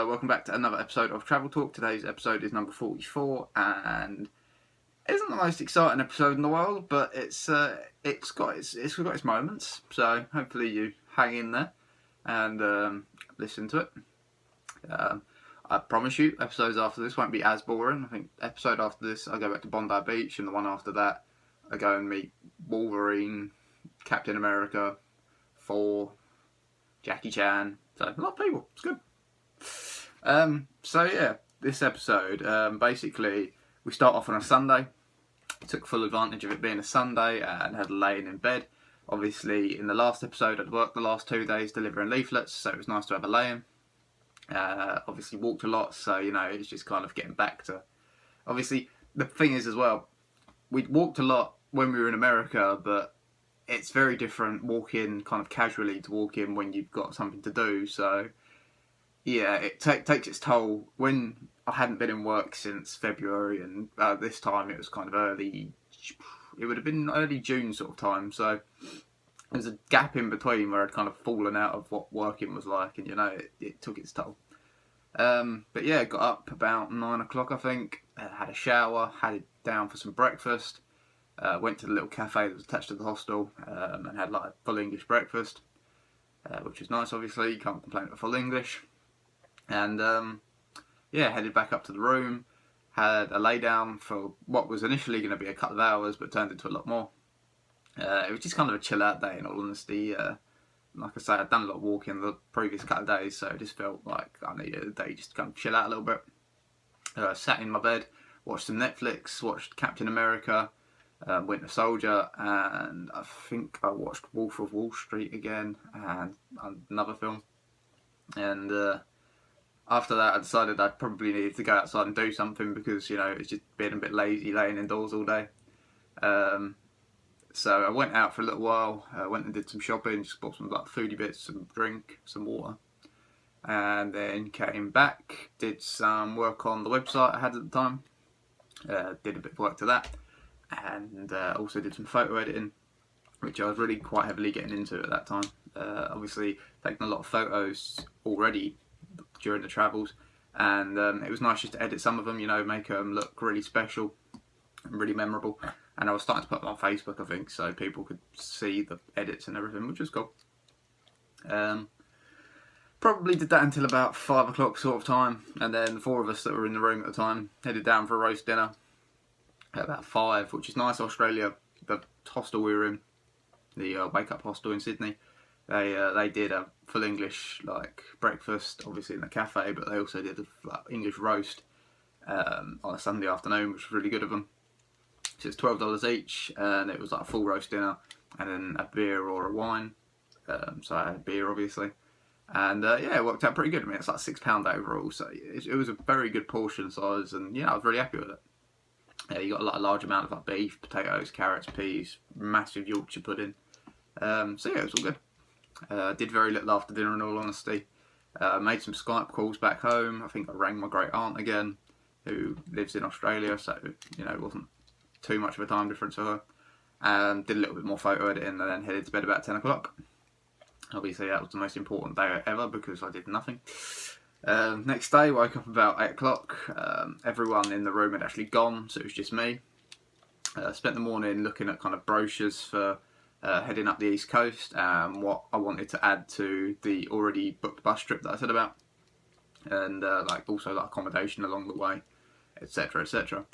welcome back to another episode of Travel Talk. Today's episode is number 44, and it isn't the most exciting episode in the world, but it's got its moments. So hopefully you hang in there and listen to it. I promise you, episodes after this won't be as boring. I think episode after this, I go back to Bondi Beach, and the one after that, I go and meet Wolverine, Captain America, Thor, Jackie Chan. So a lot of people. It's good. So yeah, this episode, basically, we start off on a Sunday. Took full advantage of it being a Sunday and had laying in bed. Obviously, in the last episode, I'd worked the last 2 days delivering leaflets, so it was nice to have a lay-in. Obviously, walked a lot, so, it's just kind of getting back to... Obviously, the thing is as well, we'd walked a lot when we were in America, but it's very different walking kind of casually to walking when you've got something to do, so... Yeah, it takes its toll. When I hadn't been in work since February, and this time it was kind of early... It would have been early June sort of time, so there's a gap in between where I'd kind of fallen out of what working was like, and it took its toll. But yeah, got up about 9 o'clock, I think. Had a shower, had it down for some breakfast. Went to the little cafe that was attached to the hostel, and had like full English breakfast, which was nice. Obviously, you can't complain about full English. And headed back up to the room. Had a lay down for what was initially going to be a couple of hours, but turned into a lot more. It was just kind of a chill out day, in all honesty. Like I say, I'd done a lot of walking the previous couple of days, so it just felt like I needed a day just to kind of chill out a little bit. Sat in my bed, watched some Netflix, watched Captain America, Winter Soldier, and I think I watched Wolf of Wall Street again, and another film. And after that, I decided I probably needed to go outside and do something because, it's just being a bit lazy laying indoors all day. So I went out for a little while, went and did some shopping, just bought some like foodie bits, some drink, some water. And then came back, did some work on the website I had at the time. Did a bit of work to that. And also did some photo editing, which I was really quite heavily getting into at that time. Obviously, taking a lot of photos already during the travels, and it was nice just to edit some of them, make them look really special and really memorable. And I was starting to put them on Facebook, I think, so people could see the edits and everything, which was cool. Probably did that until about 5 o'clock sort of time, and then the 4 of us that were in the room at the time headed down for a roast dinner at about 5, which is nice. Australia, the hostel we were in, the Wake Up Hostel in Sydney, they did a full English like breakfast, obviously in the cafe, but they also did a English roast on a Sunday afternoon, which was really good of them. So it's $12 each, and it was like a full roast dinner, and then a beer or a wine. So I had a beer, obviously, and it worked out pretty good. I mean, it's like £6 overall, so it was a very good portion size, and I was really happy with it. You got a large amount of like beef, potatoes, carrots, peas, massive Yorkshire pudding. So it was all good. Did very little after dinner, in all honesty. Made some Skype calls back home. I think I rang my great aunt again, who lives in Australia, so it wasn't too much of a time difference for her. Did a little bit more photo editing, and then headed to bed about 10 o'clock. Obviously, that was the most important day ever because I did nothing. Next day, woke up about 8 o'clock. Everyone in the room had actually gone, so it was just me. Spent the morning looking at kind of brochures for heading up the East Coast, and what I wanted to add to the already booked bus trip that I said about, and also accommodation along the way, etc, etc.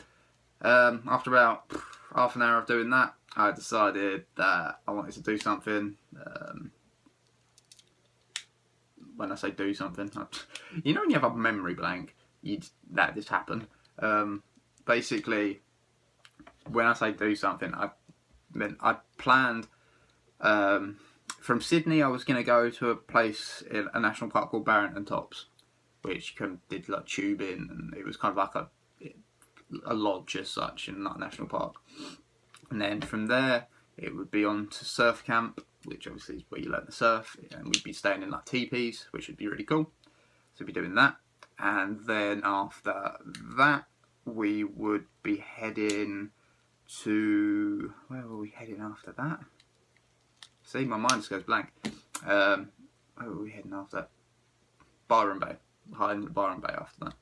After about half an hour of doing that, I decided that I wanted to do something. When I say do something, when you have a memory blank, that just happened. Basically, when I say do something, I planned. From Sydney, I was going to go to a place in a national park called Barrington Tops, which did like tubing, and it was kind of like a lodge as such in that national park. And then from there, it would be on to surf camp, which obviously is where you learn to surf, and we'd be staying in like teepees, which would be really cool. So we'd be doing that, and then after that, we would be heading to... Where were we heading after that? See, my mind just goes blank. Where were we heading after that? Byron Bay. hiding at Byron Bay after that.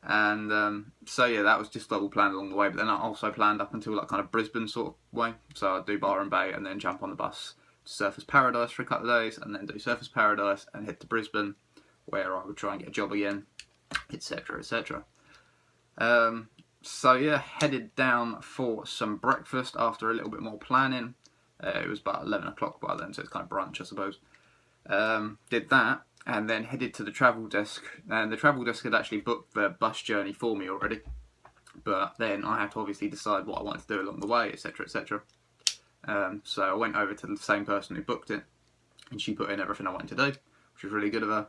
And so yeah, that was just all planned along the way. But then I also planned up until like kind of Brisbane sort of way. So I'd do Byron Bay and then jump on the bus to Surfers Paradise for a couple of days, and then do Surfers Paradise and head to Brisbane, where I would try and get a job again, etc., etc. So yeah, headed down for some breakfast after a little bit more planning. It was about 11 o'clock by then, so it's kind of brunch, I suppose. Did that, and then headed to the travel desk. And the travel desk had actually booked the bus journey for me already. But then I had to obviously decide what I wanted to do along the way, etc., etc. So I went over to the same person who booked it, and she put in everything I wanted to do, which was really good of her.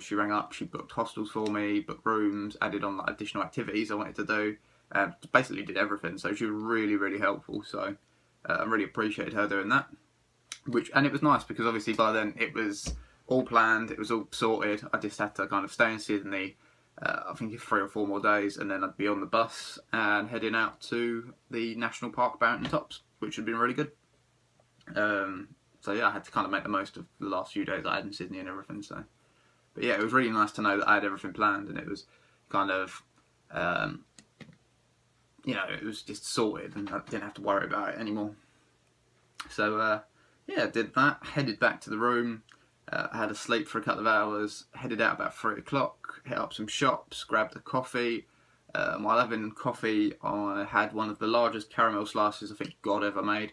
She rang up, she booked hostels for me, booked rooms, added on like additional activities I wanted to do, basically did everything. So she was really, really helpful. So I really appreciated her doing that. And it was nice because obviously by then it was all planned, it was all sorted. I just had to kind of stay in Sydney, I think 3 or 4 more days, and then I'd be on the bus and heading out to the National Park Barrington Tops, which had been really good. So yeah, I had to kind of make the most of the last few days I had in Sydney and everything. So, but yeah, it was really nice to know that I had everything planned, and it was kind of, it was just sorted, and I didn't have to worry about it anymore. So yeah, did that, headed back to the room, had a sleep for a couple of hours, headed out about 3 o'clock, hit up some shops, grabbed a coffee. While having coffee, I had one of the largest caramel slices I think God ever made.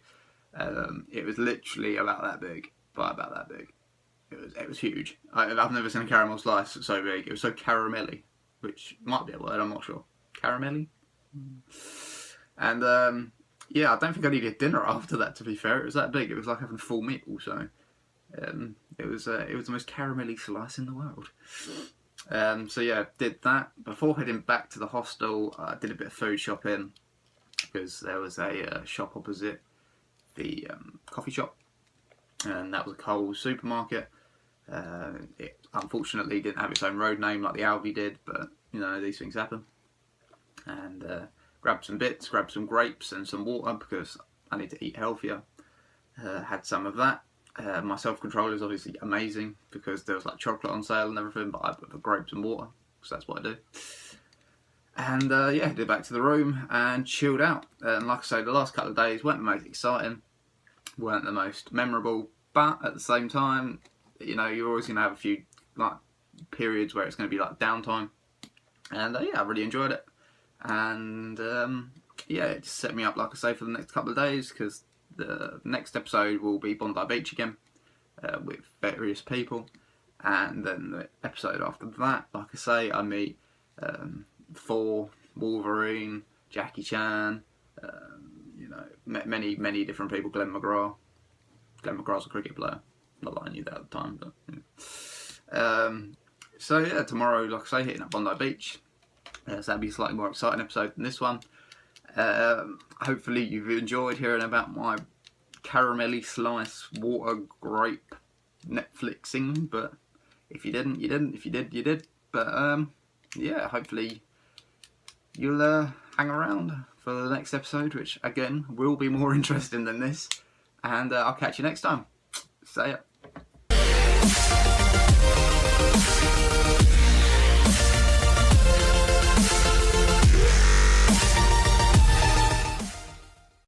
It was literally about that big, by about that big. It was huge. I've never seen a caramel slice so big. It was so caramelly, which might be a word, I'm not sure. Caramelly? And yeah, I don't think I needed dinner after that, to be fair. It was that big. It was like having a full meal, so it was the most caramelly slice in the world. So yeah, did that. Before heading back to the hostel, I did a bit of food shopping, because there was a shop opposite the coffee shop, and that was a Coles supermarket. It unfortunately didn't have its own road name like the Aldi did, but these things happen. And grabbed some bits, grabbed some grapes and some water because I need to eat healthier. Had some of that. My self-control is obviously amazing because there was like chocolate on sale and everything, but I put the grapes and water because that's what I do. And yeah, headed back to the room and chilled out. And like I say, the last couple of days weren't the most exciting, weren't the most memorable, but at the same time, you're always going to have a few like periods where it's going to be like downtime. And yeah, I really enjoyed it. And yeah, it just set me up, like I say, for the next couple of days, because the next episode will be Bondi Beach again, with various people. And then the episode after that, like I say, I meet Thor, Wolverine, Jackie Chan, many, many different people. Glenn McGrath. Glenn McGrath's a cricket player. Not that I knew that at the time, but so yeah, tomorrow, like I say, hitting up Bondi Beach. So that'll be a slightly more exciting episode than this one. Hopefully you've enjoyed hearing about my caramelly slice water grape Netflixing, but if you didn't, you didn't. If you did, you did. But yeah, hopefully you'll hang around for the next episode, which again will be more interesting than this. And I'll catch you next time. See ya.